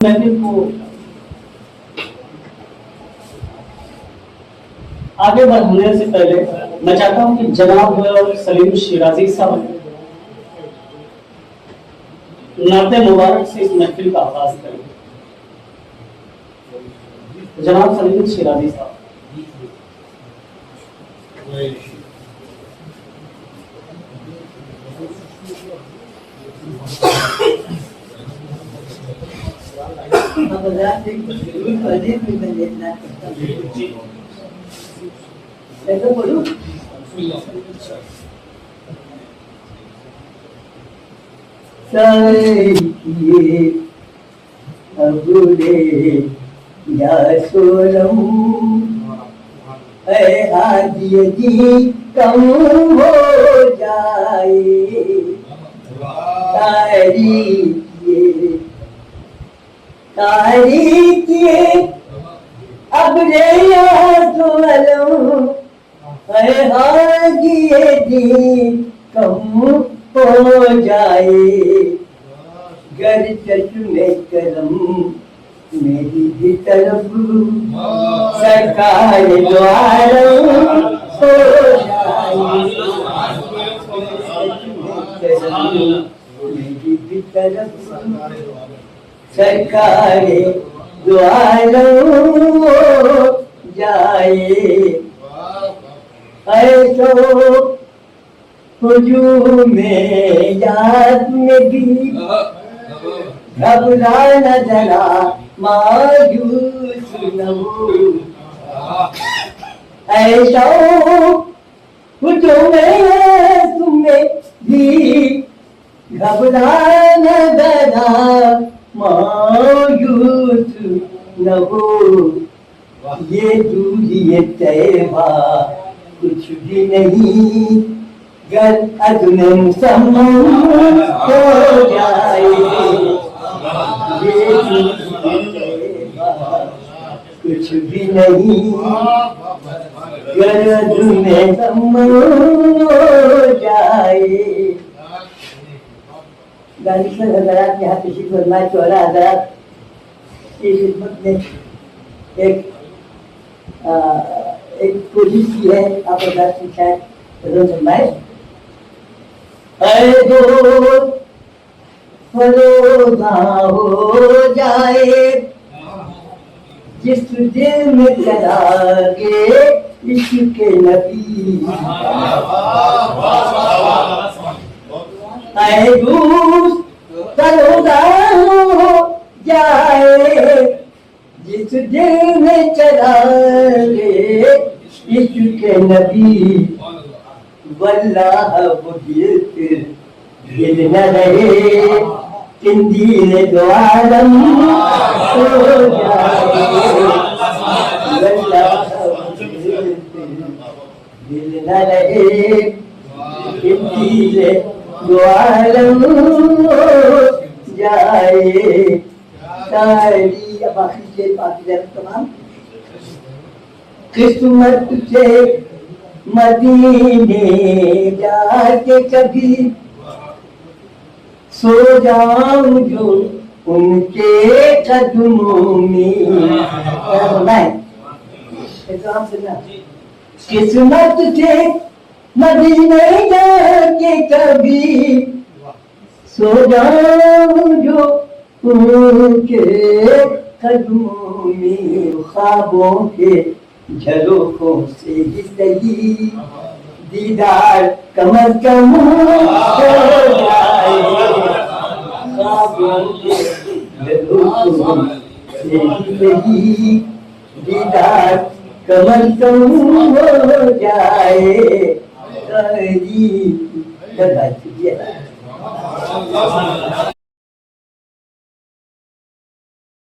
महफिल को आगे बढ़ाने से पहले मैं चाहता हूं कि जनाब सलीम शिराजी साहब नाते मुबारक से इस महफिल का आगाज करें। जनाब सलीम शिराजी साहब। कम हो जाए तारीखिए अब रे हाजिए दी कम हो जाए गर चश्मे करम मेरी भी तरफ सरकार द्वारा हो जाए मेरी भी तरफ सरकार द्वारा हो जाए ऐसो हुजूम में याद में भी घबरा न जरा मायूस न हो ऐसा हुजूम में तुम्हें भी घबरा न जरा मायूस न हो ये दूरी तैबा कुछ भी नहीं गर अज़्म मुसम्मम हो जाए ये कुछ भी नहीं गर अज़्म मुसम्मम हो जाए। गाली सर हज़रात यहाँ तशरीफ़ फरमाए। 14 हज़रात की खिदमत में एक कोशिश की है आप हज़रात की शायद फरमाए। फरोगा हो जाए जिस दिल में चलागे इश्क़ नबी फरोगा हो जाए जिस दिल में चलागे इश्क़ नबी वल्लाह वो दिल न रहे किंदील द्वारम हो जाए वल्लाह दिल न रहे किंदील द्वारम हो जाए। तारी अब आखिरी शेर बाकी तमाम किस्मत से मदीने जाके कभी सो जाऊं जो उनके कदमों में। किस्मत से मदीने जाके कभी सो जाऊं जो उनके कदमों में ख्वाबों के झरोखों से ही सही दीदार कम अज़ कम हो जाए ख्वाबों के झरोखों से ही सही दीदार कम अज़ कम हो जाए।